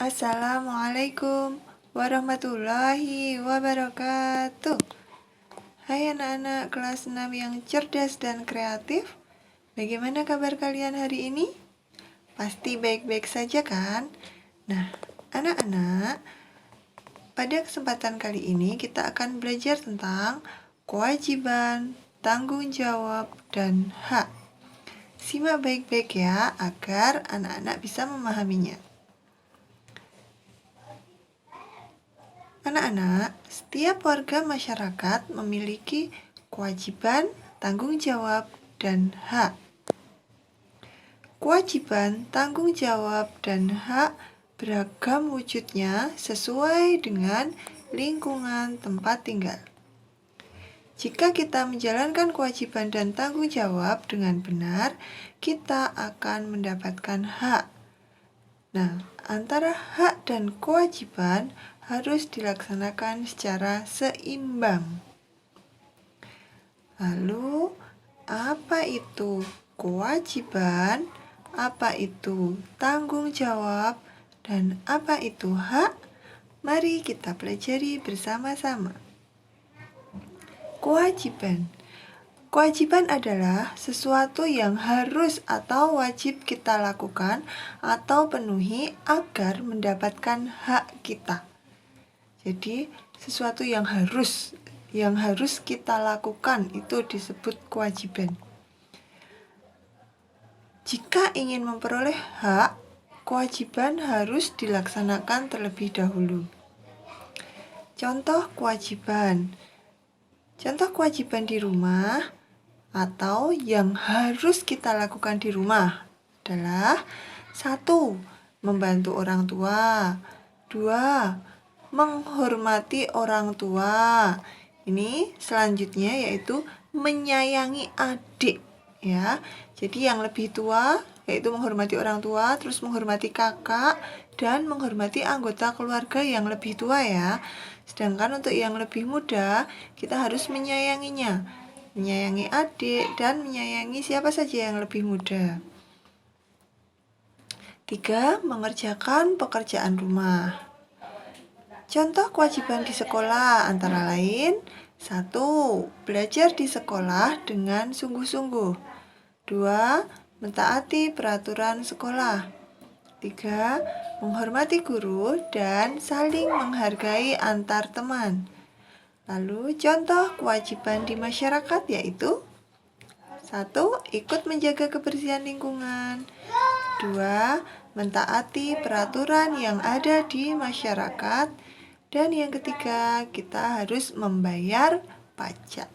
Assalamualaikum warahmatullahi wabarakatuh. Hai anak-anak kelas 6 yang cerdas dan kreatif. Bagaimana kabar kalian hari ini? Pasti baik-baik saja kan? Nah, anak-anak, pada kesempatan kali ini kita akan belajar tentang kewajiban, tanggung jawab, dan hak. Simak baik-baik ya, agar anak-anak bisa memahaminya. Anak-anak, setiap warga masyarakat memiliki kewajiban, tanggung jawab, dan hak. Kewajiban, tanggung jawab, dan hak beragam wujudnya sesuai dengan lingkungan tempat tinggal. Jika kita menjalankan kewajiban dan tanggung jawab dengan benar, kita akan mendapatkan hak. Nah, antara hak dan kewajiban harus dilaksanakan secara seimbang. Lalu, apa itu kewajiban? Apa itu tanggung jawab? Dan apa itu hak? Mari kita pelajari bersama-sama. Kewajiban. Kewajiban adalah sesuatu yang harus atau wajib kita lakukan atau penuhi agar mendapatkan hak kita. Jadi, sesuatu yang harus kita lakukan itu disebut kewajiban. Jika ingin memperoleh hak, kewajiban harus dilaksanakan terlebih dahulu. Contoh kewajiban. Contoh kewajiban di rumah atau yang harus kita lakukan di rumah adalah 1. Membantu orang tua. 2. Menghormati orang tua. Ini selanjutnya yaitu menyayangi adik ya. Jadi yang lebih tua yaitu menghormati orang tua, terus menghormati kakak dan menghormati anggota keluarga yang lebih tua ya. Sedangkan untuk yang lebih muda, kita harus menyayanginya. Menyayangi adik dan menyayangi siapa saja yang lebih muda. 3. Mengerjakan pekerjaan rumah. Contoh kewajiban di sekolah antara lain 1. Belajar di sekolah dengan sungguh-sungguh. 2. Mentaati peraturan sekolah. 3. Menghormati guru dan saling menghargai antar teman. Lalu contoh kewajiban di masyarakat yaitu 1. Ikut menjaga kebersihan lingkungan. 2. Mentaati peraturan yang ada di masyarakat. Dan yang ketiga, kita harus membayar pajak.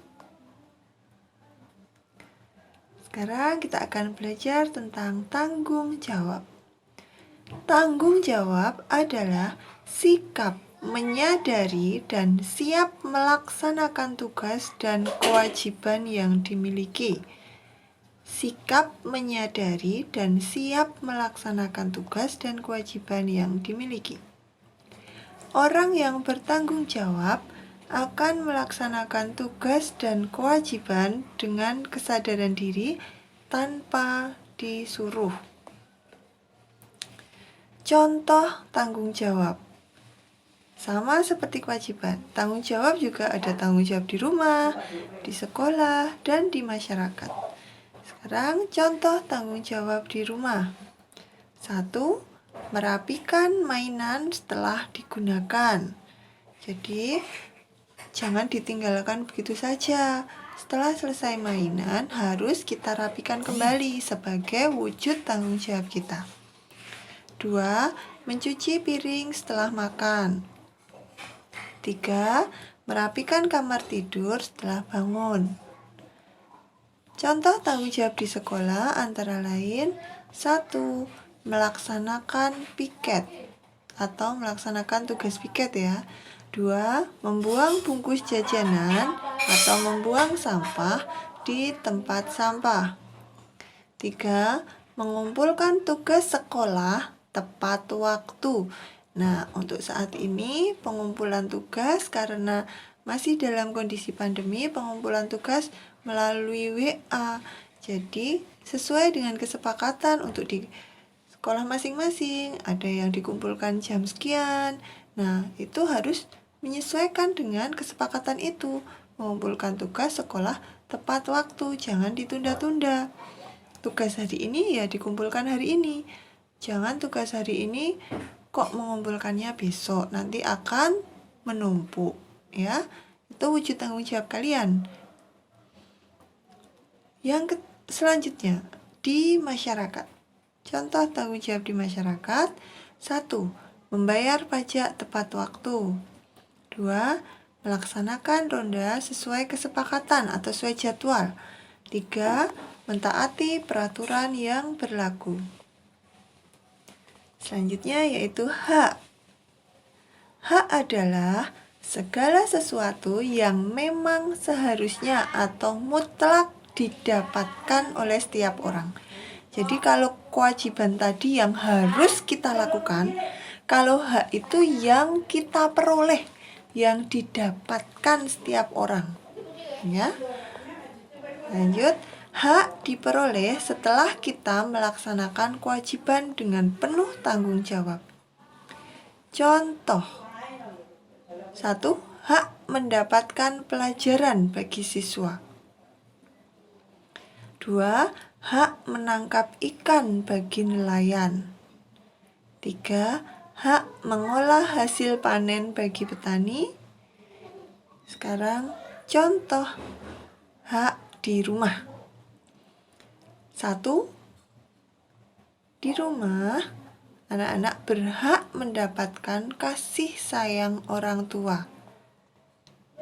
Sekarang kita akan belajar tentang tanggung jawab. Tanggung jawab adalah sikap menyadari dan siap melaksanakan tugas dan kewajiban yang dimiliki. Sikap menyadari dan siap melaksanakan tugas dan kewajiban yang dimiliki. Orang yang bertanggung jawab akan melaksanakan tugas dan kewajiban dengan kesadaran diri tanpa disuruh. Contoh tanggung jawab. Sama seperti kewajiban, tanggung jawab juga ada tanggung jawab di rumah, di sekolah, dan di masyarakat. Sekarang contoh tanggung jawab di rumah. 1. Merapikan mainan setelah digunakan. Jadi, jangan ditinggalkan begitu saja. Setelah selesai mainan, harus kita rapikan kembali sebagai wujud tanggung jawab kita. 2. Mencuci piring setelah makan. 3. Merapikan kamar tidur setelah bangun. Contoh tanggung jawab di sekolah antara lain 1. Melaksanakan piket atau melaksanakan tugas piket ya. 2. Membuang bungkus jajanan atau membuang sampah di tempat sampah. 3. Mengumpulkan tugas sekolah tepat waktu. Nah, untuk saat ini pengumpulan tugas karena masih dalam kondisi pandemi, pengumpulan tugas melalui WA. Jadi, sesuai dengan kesepakatan untuk di sekolah masing-masing, ada yang dikumpulkan jam sekian. Nah, itu harus menyesuaikan dengan kesepakatan itu. Mengumpulkan tugas sekolah tepat waktu, jangan ditunda-tunda. Tugas hari ini ya dikumpulkan hari ini. Jangan tugas hari ini kok mengumpulkannya besok, nanti akan menumpuk, ya. Itu wujud tanggung jawab kalian. Yang selanjutnya, di masyarakat. Contoh tanggung jawab di masyarakat. 1. Membayar pajak tepat waktu. 2. Melaksanakan ronda sesuai kesepakatan atau sesuai jadwal. 3. Mentaati peraturan yang berlaku. Selanjutnya yaitu hak. Hak adalah segala sesuatu yang memang seharusnya atau mutlak didapatkan oleh setiap orang. Jadi kalau kewajiban tadi yang harus kita lakukan, kalau hak itu yang kita peroleh, yang didapatkan setiap orang. Ya. Lanjut, hak diperoleh setelah kita melaksanakan kewajiban dengan penuh tanggung jawab. Contoh. 1. Hak mendapatkan pelajaran bagi siswa. 2. Hak menangkap ikan bagi nelayan. 3. Hak mengolah hasil panen bagi petani. Sekarang contoh hak di rumah. 1. Di rumah, anak-anak berhak mendapatkan kasih sayang orang tua.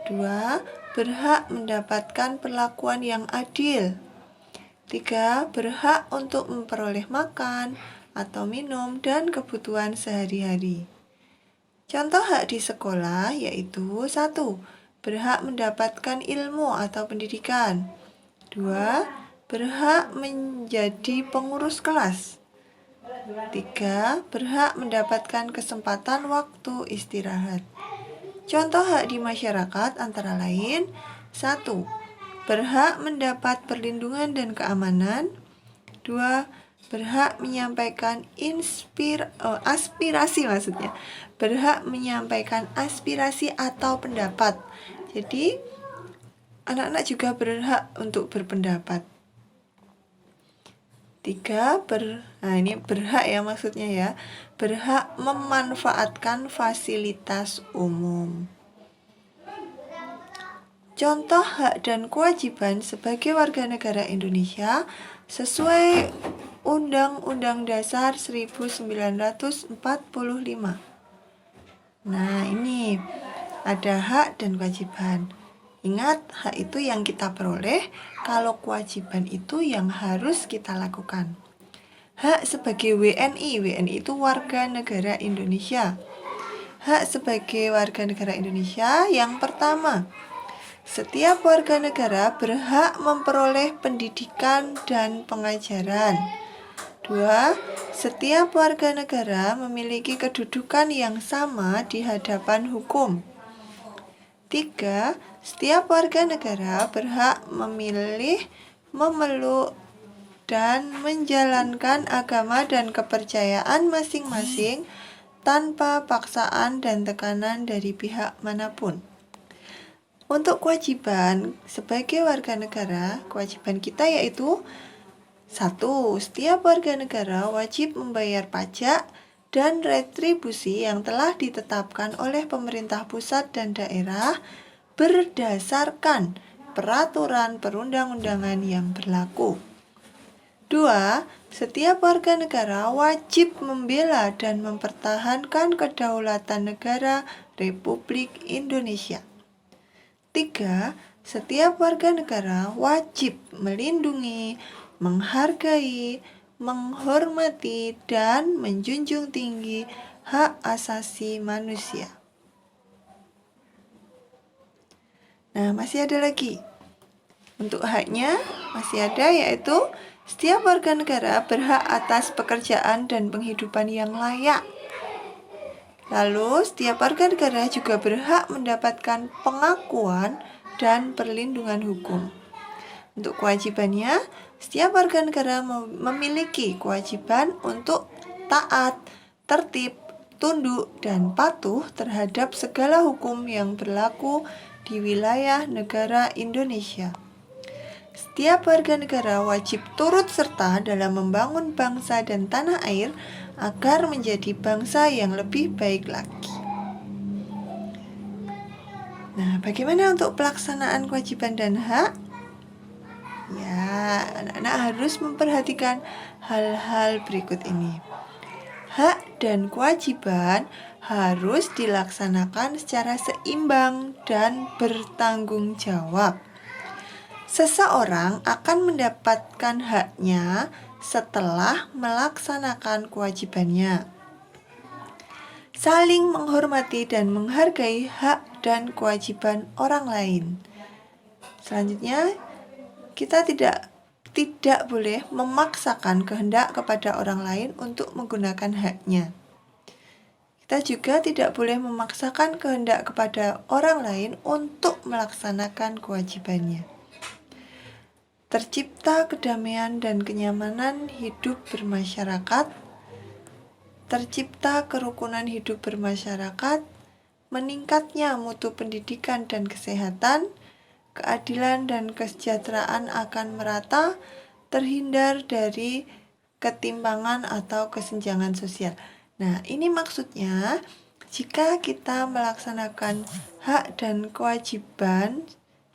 2. Berhak mendapatkan perlakuan yang adil. 3. Berhak untuk memperoleh makan atau minum dan kebutuhan sehari-hari. Contoh hak di sekolah yaitu 1. Berhak mendapatkan ilmu atau pendidikan. 2. Berhak menjadi pengurus kelas. 3. Berhak mendapatkan kesempatan waktu istirahat. Contoh hak di masyarakat antara lain 1. Berhak mendapat perlindungan dan keamanan. 2. Berhak menyampaikan aspirasi maksudnya. Berhak menyampaikan aspirasi atau pendapat. Jadi, anak-anak juga berhak untuk berpendapat. 3. Ini berhak ya maksudnya ya. Berhak memanfaatkan fasilitas umum. Contoh hak dan kewajiban sebagai warga negara Indonesia sesuai Undang-Undang Dasar 1945. Nah, ini ada hak dan kewajiban. Ingat, hak itu yang kita peroleh, kalau kewajiban itu yang harus kita lakukan. Hak sebagai WNI. WNI itu warga negara Indonesia. Hak sebagai warga negara Indonesia yang pertama, setiap warga negara berhak memperoleh pendidikan dan pengajaran. 2. Setiap warga negara memiliki kedudukan yang sama di hadapan hukum. 3. Setiap warga negara berhak memilih, memeluk, dan menjalankan agama dan kepercayaan masing-masing tanpa paksaan dan tekanan dari pihak manapun. Untuk kewajiban sebagai warga negara, kewajiban kita yaitu 1. Setiap warga negara wajib membayar pajak dan retribusi yang telah ditetapkan oleh pemerintah pusat dan daerah berdasarkan peraturan perundang-undangan yang berlaku. 2. Setiap warga negara wajib membela dan mempertahankan kedaulatan negara Republik Indonesia. 3. Setiap warga negara wajib melindungi, menghargai, menghormati, dan menjunjung tinggi hak asasi manusia. Nah, masih ada lagi. Untuk haknya masih ada yaitu setiap warga negara berhak atas pekerjaan dan penghidupan yang layak. Lalu, setiap warga negara juga berhak mendapatkan pengakuan dan perlindungan hukum. Untuk kewajibannya, setiap warga negara memiliki kewajiban untuk taat, tertib, tunduk, dan patuh terhadap segala hukum yang berlaku di wilayah negara Indonesia. Setiap warga negara wajib turut serta dalam membangun bangsa dan tanah air agar menjadi bangsa yang lebih baik lagi. Nah, bagaimana untuk pelaksanaan kewajiban dan hak? Ya, anak-anak harus memperhatikan hal-hal berikut ini. Hak dan kewajiban harus dilaksanakan secara seimbang dan bertanggung jawab. Seseorang akan mendapatkan haknya setelah melaksanakan kewajibannya. Saling menghormati dan menghargai hak dan kewajiban orang lain. Selanjutnya, kita tidak boleh memaksakan kehendak kepada orang lain untuk menggunakan haknya. Kita juga tidak boleh memaksakan kehendak kepada orang lain untuk melaksanakan kewajibannya. Tercipta kedamaian dan kenyamanan hidup bermasyarakat. Tercipta kerukunan hidup bermasyarakat, meningkatnya mutu pendidikan dan kesehatan, keadilan dan kesejahteraan akan merata, terhindar dari ketimpangan atau kesenjangan sosial. Nah, ini maksudnya jika kita melaksanakan hak dan kewajiban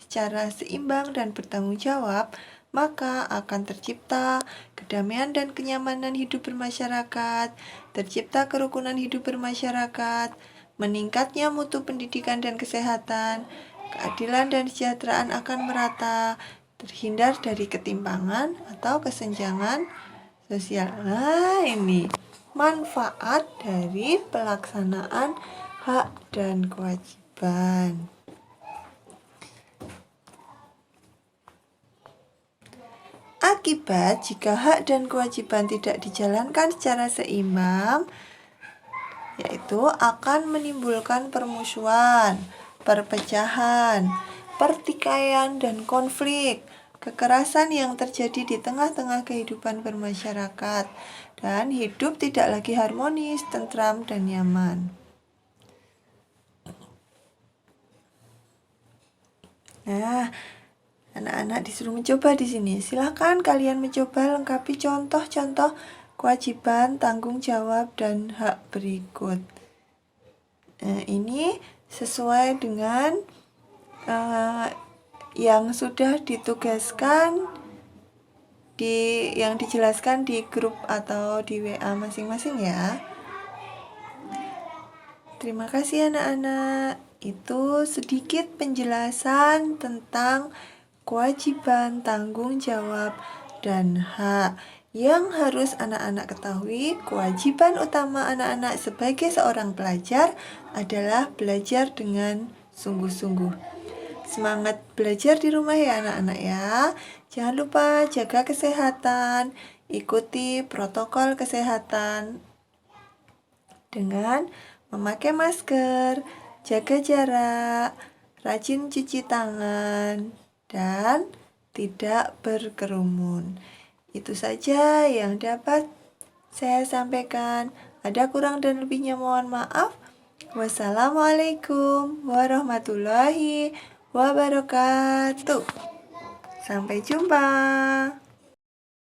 secara seimbang dan bertanggung jawab, maka akan tercipta kedamaian dan kenyamanan hidup bermasyarakat, tercipta kerukunan hidup bermasyarakat, meningkatnya mutu pendidikan dan kesehatan, keadilan dan kesejahteraan akan merata, terhindar dari ketimpangan atau kesenjangan sosial. Nah, ini manfaat dari pelaksanaan hak dan kewajiban. Akibat jika hak dan kewajiban tidak dijalankan secara seimbang, yaitu akan menimbulkan permusuhan, perpecahan, pertikaian, dan konflik, kekerasan yang terjadi di tengah-tengah kehidupan bermasyarakat, dan hidup tidak lagi harmonis, tentram, dan nyaman. Nah, anak-anak disuruh mencoba di sini. Silakan kalian mencoba lengkapi contoh-contoh kewajiban, tanggung jawab, dan hak berikut. Ini sesuai dengan yang sudah ditugaskan yang dijelaskan di grup atau di WA masing-masing ya. Terima kasih anak-anak. Itu sedikit penjelasan tentang kewajiban, tanggung jawab, dan hak. Yang harus anak-anak ketahui, kewajiban utama anak-anak sebagai seorang pelajar adalah belajar dengan sungguh-sungguh. Semangat belajar di rumah ya anak-anak ya. Jangan lupa jaga kesehatan, ikuti protokol kesehatan dengan memakai masker, jaga jarak, rajin cuci tangan, dan tidak berkerumun. Itu saja yang dapat saya sampaikan. Ada kurang dan lebihnya mohon maaf. Wassalamualaikum warahmatullahi wabarakatuh. Sampai jumpa.